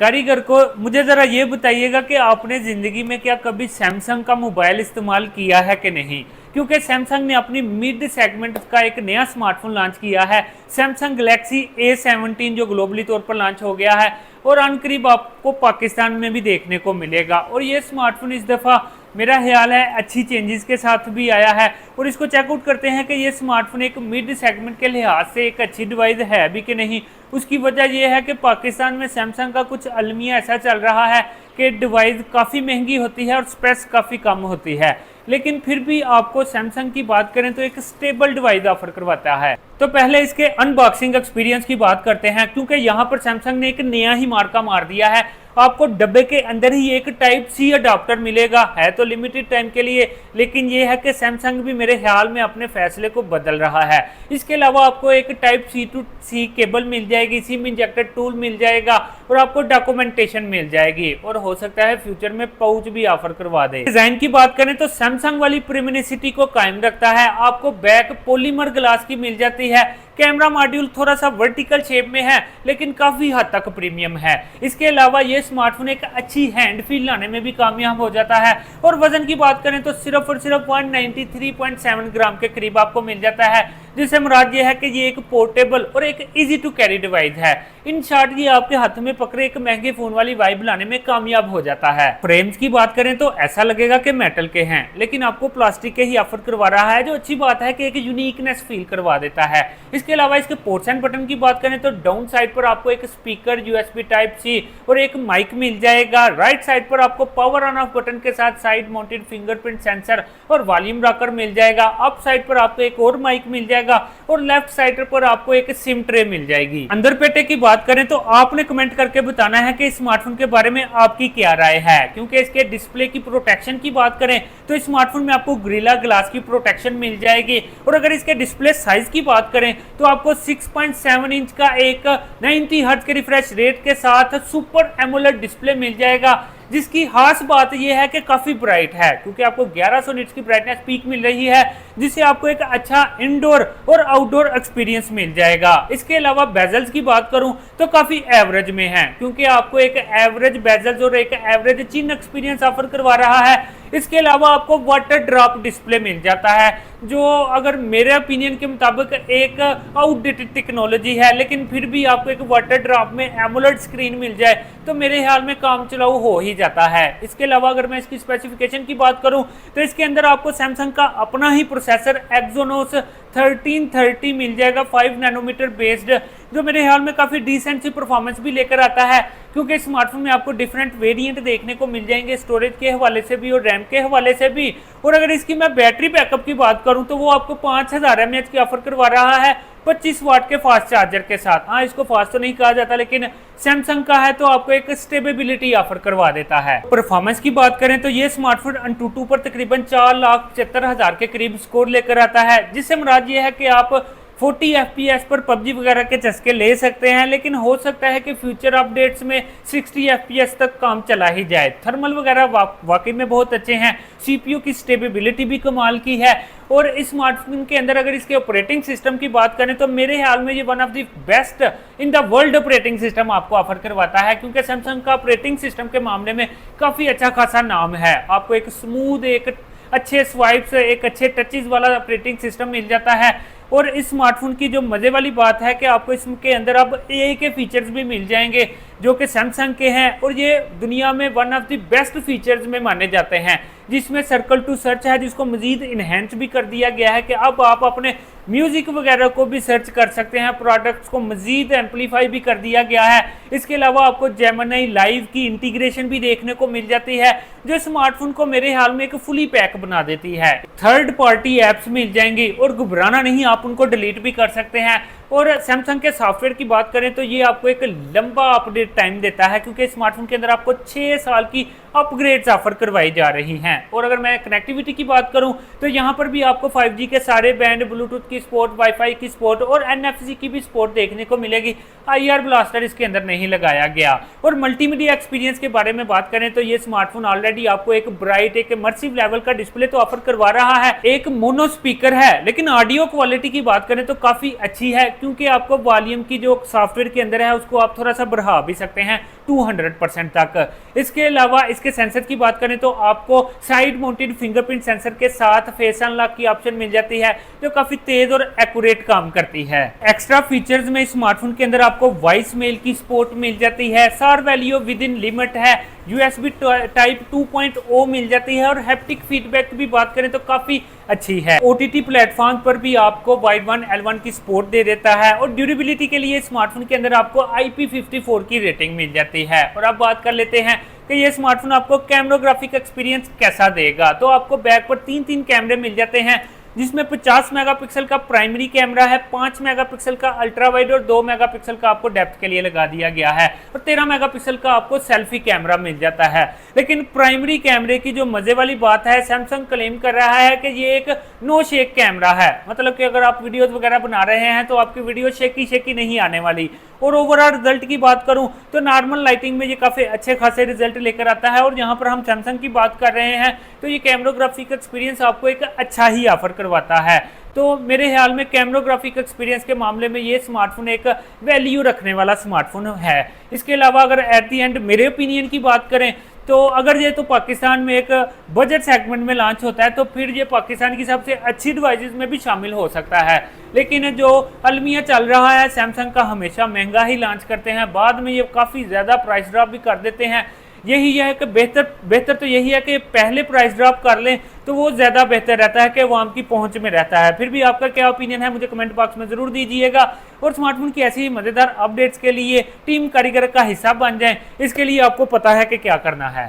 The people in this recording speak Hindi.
कारीगर को मुझे ज़रा ये बताइएगा कि आपने ज़िंदगी में क्या कभी सैमसंग का मोबाइल इस्तेमाल किया है कि नहीं। क्योंकि सैमसंग ने अपनी मिड सेगमेंट का एक नया स्मार्टफोन लॉन्च किया है, सैमसंग गैलेक्सी A17, जो ग्लोबली तौर पर लॉन्च हो गया है और अनकरीब आपको पाकिस्तान में भी देखने को मिलेगा। और ये स्मार्टफोन इस दफ़ा मेरा ख्याल है अच्छी चेंजेस के साथ भी आया है। और इसको चेकआउट करते हैं कि ये स्मार्टफोन एक मिड सेगमेंट के लिहाज से एक अच्छी डिवाइस है भी कि नहीं। उसकी वजह यह है कि पाकिस्तान में सैमसंग का कुछ अलमिया ऐसा चल रहा है कि डिवाइस काफ़ी महंगी होती है और स्पेस काफ़ी कम होती है, लेकिन फिर भी आपको सैमसंग की बात करें तो एक स्टेबल डिवाइस ऑफर करवाता है। तो पहले इसके अनबॉक्सिंग एक्सपीरियंस की बात करते हैं, क्योंकि यहाँ पर सैमसंग ने एक नया ही मार्का मार दिया है। आपको डब्बे के अंदर ही एक टाइप सी अडाप्टर मिलेगा, है तो लिमिटेड टाइम के लिए, लेकिन ये है कि सैमसंग भी मेरे ख्याल में अपने फैसले को बदल रहा है। इसके अलावा आपको एक type C to C cable मिल जाएगी, सिम इंजेक्टर टूल मिल जाएगा और आपको डॉक्यूमेंटेशन मिल जाएगी, और हो सकता है फ्यूचर में पाउच भी ऑफर करवा दे। डिजाइन की बात करें तो सैमसंग वाली प्रीमियसिटी को कायम रखता है। आपको बैक पॉलीमर ग्लास की मिल जाती है। कैमरा मॉड्यूल थोड़ा सा वर्टिकल शेप में है, लेकिन काफी हद तक प्रीमियम है। इसके अलावा ये स्मार्टफोन एक अच्छी हैंड फील लाने में भी कामयाब हो जाता है। और वजन की बात करें तो सिर्फ और सिर्फ 193.7 ग्राम के करीब आपको मिल जाता है, जिससे मुराद ये है कि ये एक पोर्टेबल और एक इजी टू कैरी डिवाइस है। इन शॉर्ट ये आपके हाथ में पकड़े एक महंगे फोन वाली वाइब लाने में कामयाब हो जाता है। फ्रेम्स की बात करें तो ऐसा लगेगा कि मेटल के हैं, लेकिन आपको प्लास्टिक के ही ऑफर करवा रहा है, जो अच्छी बात है कि एक यूनिकनेस फील करवा देता है। इसके अलावा इसके पोर्ट्स एंड बटन की बात करें तो डाउन साइड पर आपको एक स्पीकर, USB टाइप सी और एक माइक मिल जाएगा। राइट साइड पर आपको पावर ऑन ऑफ बटन के साथ साइड माउंटेड फिंगरप्रिंट सेंसर और वॉल्यूम रॉकर मिल जाएगा। अप साइड पर आपको एक और माइक मिल जाएगा और लेफ्ट साइड पर आपको एक सिम ट्रे मिल जाएगी। अंदर पेटे की बात करें तो आपने कमेंट करके बताना है कि इस स्मार्टफोन के बारे में आपकी क्या राय है, क्योंकि इसके डिस्प्ले की प्रोटेक्शन की बात करें तो इस स्मार्टफोन में आपको गोरिल्ला ग्लास की प्रोटेक्शन मिल जाएगी। और अगर इसके डिस्प्ले साइज की बात करें तो आपको 6.7 इंच का एक 90 हर्ट्ज के रिफ्रेश रेट के साथ सुपर एमोलेड डिस्प्ले मिल जाएगा, जिसकी खास बात यह है कि काफी ब्राइट है, क्योंकि आपको 1100 निट्स की ब्राइटनेस पीक मिल रही है, जिससे आपको एक अच्छा इंडोर और आउटडोर एक्सपीरियंस मिल जाएगा। इसके अलावा बेजल्स की बात करूं तो काफी एवरेज में है, क्योंकि आपको एक एवरेज बेजल्स और एक एवरेज चिन एक्सपीरियंस ऑफर करवा रहा है। इसके अलावा आपको वाटर ड्रॉप डिस्प्ले मिल जाता है, जो अगर मेरे ओपिनियन के मुताबिक एक आउटडेटेड टेक्नोलॉजी है, लेकिन फिर भी आपको एक वाटर ड्रॉप में एमोलेड स्क्रीन मिल जाए तो मेरे ख्याल में काम चलाऊ हो ही जाता है। इसके अलावा अगर मैं इसकी स्पेसिफिकेशन की बात करूं तो इसके अंदर आपको सैमसंग का अपना ही प्रोसेसर एक्सोनोस 1330 मिल जाएगा, 5 नैनोमीटर बेस्ड, जो मेरे ख्याल में काफी डिसेंट सी परफॉर्मेंस भी लेकर आता है, क्योंकि स्मार्टफोन में आपको डिफरेंट वेरिएंट देखने को मिल जाएंगे, स्टोरेज के हवाले से भी और रैम के हवाले से भी। और अगर इसकी मैं बैटरी बैकअप की बात करूं तो वो आपको 5000 mAh की ऑफर करवा रहा है 25 वाट के फास्ट चार्जर के साथ। हाँ, इसको फास्ट तो नहीं कहा जाता, लेकिन सैमसंग का है तो आपको एक स्टेबिलिटी ऑफर करवा देता है। परफॉर्मेंस की बात करें तो ये स्मार्टफोन ANTUTU पर तकरीबन 4,75,000 के करीब स्कोर लेकर आता है, जिससे मुराद ये है कि आप 40 FPS पर PUBG वगैरह के चस्के ले सकते हैं, लेकिन हो सकता है कि फ्यूचर अपडेट्स में 60 FPS तक काम चला ही जाए। थर्मल वगैरह वाकई में बहुत अच्छे हैं, CPU की स्टेबिलिटी भी कमाल की है। और इस स्मार्टफोन के अंदर अगर इसके ऑपरेटिंग सिस्टम की बात करें तो मेरे ख्याल में ये one of the best in the world operating system आपको ऑफर करवाता है, क्योंकि सैमसंग का ऑपरेटिंग सिस्टम के मामले में काफ़ी अच्छा खासा नाम है। आपको एक स्मूथ, एक अच्छे स्वाइप्स, एक अच्छे टचेस वाला ऑपरेटिंग सिस्टम मिल जाता है। और इस स्मार्टफोन की जो मज़े वाली बात है कि आपको इसके अंदर अब AI के फीचर्स भी मिल जाएंगे, जो कि सैमसंग के हैं, और ये दुनिया में one of the best features में माने जाते हैं, जिसमें सर्कल टू सर्च है, जिसको मजीद इन्हेंस भी कर दिया गया है कि अब आप अपने म्यूजिक वगैरह को भी सर्च कर सकते हैं। प्रोडक्ट्स को मजीद एम्पलीफाई भी कर दिया गया है। इसके अलावा आपको जेमिनी लाइव की इंटीग्रेशन भी देखने को मिल जाती है, जो स्मार्टफोन को मेरे हाल में एक फुली पैक बना देती है। थर्ड पार्टी एप्स मिल जाएंगी और घबराना नहीं, आप उनको डिलीट भी कर सकते हैं। और सैमसंग के सॉफ्टवेयर की बात करें तो ये आपको एक लंबा अपडेट टाइम देता है, क्योंकि स्मार्टफोन के अंदर आपको 6 साल की अपग्रेड्स ऑफर करवाई जा रही हैं। और अगर मैं कनेक्टिविटी की बात करूं तो यहाँ पर भी आपको 5G के सारे बैंड, ब्लूटूथ की सपोर्ट, वाईफाई की सपोर्ट और NFC की भी सपोर्ट देखने को मिलेगी। IR ब्लास्टर इसके अंदर नहीं लगाया गया। और मल्टीमीडिया एक्सपीरियंस के बारे में बात करें तो ये स्मार्टफोन ऑलरेडी आपको एक ब्राइट, एक इमर्सिव लेवल का डिस्प्ले तो ऑफर करवा रहा है। एक मोनो स्पीकर है, लेकिन ऑडियो क्वालिटी की बात करें तो काफी अच्छी है, क्योंकि आपको वॉल्यूम की जो सॉफ्टवेयर के अंदर है उसको आप थोड़ा सा बढ़ा भी सकते हैं 200% तक। इसके अलावा इसके सेंसर की बात करें तो आपको साइड माउंटेड फिंगरप्रिंट सेंसर के साथ फेस अनलॉक की ऑप्शन मिल जाती है, जो काफी तेज और एक्यूरेट काम करती है। एक्स्ट्रा फीचर्स में स्मार्टफोन के अंदर आपको वॉइस मेल की सपोर्ट मिल जाती है, सार वैल्यू विद इन लिमिट है, USB टाइप 2.0 मिल जाती है और हैप्टिक फीडबैक की भी बात करें तो काफी अच्छी है। OTT प्लेटफॉर्म पर भी आपको वाइड 1L1 की सपोर्ट दे देता है और ड्यूरेबिलिटी के लिए स्मार्टफोन के अंदर आपको IP54 की रेटिंग मिल जाती है। और अब बात कर लेते हैं कि ये स्मार्टफोन आपको कैमराग्राफिक एक्सपीरियंस कैसा देगा। तो आपको बैक पर 3 कैमरे मिल जाते हैं, जिसमें 50 मेगापिक्सल का प्राइमरी कैमरा है, 5 मेगापिक्सल का अल्ट्रा वाइड और 2 मेगापिक्सल का आपको डेप्थ के लिए लगा दिया गया है और 13 मेगापिक्सल का आपको सेल्फी कैमरा मिल जाता है। लेकिन प्राइमरी कैमरे की जो मजे वाली बात है, सैमसंग क्लेम कर रहा है कि ये एक नो शेक कैमरा है, मतलब कि अगर आप वीडियोस वगैरह बना रहे हैं तो आपकी वीडियो शेकी नहीं आने वाली। और ओवरऑल रिजल्ट की बात करूं तो नॉर्मल लाइटिंग में ये काफी अच्छे खासे रिजल्ट लेकर आता है। और यहाँ पर हम सैमसंग की बात कर रहे हैं तो ये कैमराग्राफिक एक्सपीरियंस आपको एक अच्छा ही ऑफर करवाता है। तो मेरे ख्याल में कैमराग्राफिक एक्सपीरियंस के मामले में ये स्मार्टफोन एक वैल्यू रखने वाला स्मार्टफोन है। इसके अलावा अगर एट दी एंड मेरे ओपिनियन की बात करें तो अगर ये तो पाकिस्तान में एक बजट सेगमेंट में लॉन्च होता है तो फिर ये पाकिस्तान की सबसे अच्छी डिवाइसेस में भी शामिल हो सकता है। लेकिन जो अलमिया चल रहा है, सैमसंग का हमेशा महंगा ही लॉन्च करते हैं, बाद में ये काफ़ी ज़्यादा प्राइस ड्रॉप भी कर देते हैं। यही है कि बेहतर तो यही है कि पहले प्राइस ड्रॉप कर लें तो वो ज़्यादा बेहतर रहता है कि वो आम की पहुंच में रहता है। फिर भी आपका क्या ओपिनियन है मुझे कमेंट बॉक्स में ज़रूर दीजिएगा। और स्मार्टफोन की ऐसी ही मज़ेदार अपडेट्स के लिए टीम कारीगर का हिस्सा बन जाएं, इसके लिए आपको पता है कि क्या करना है।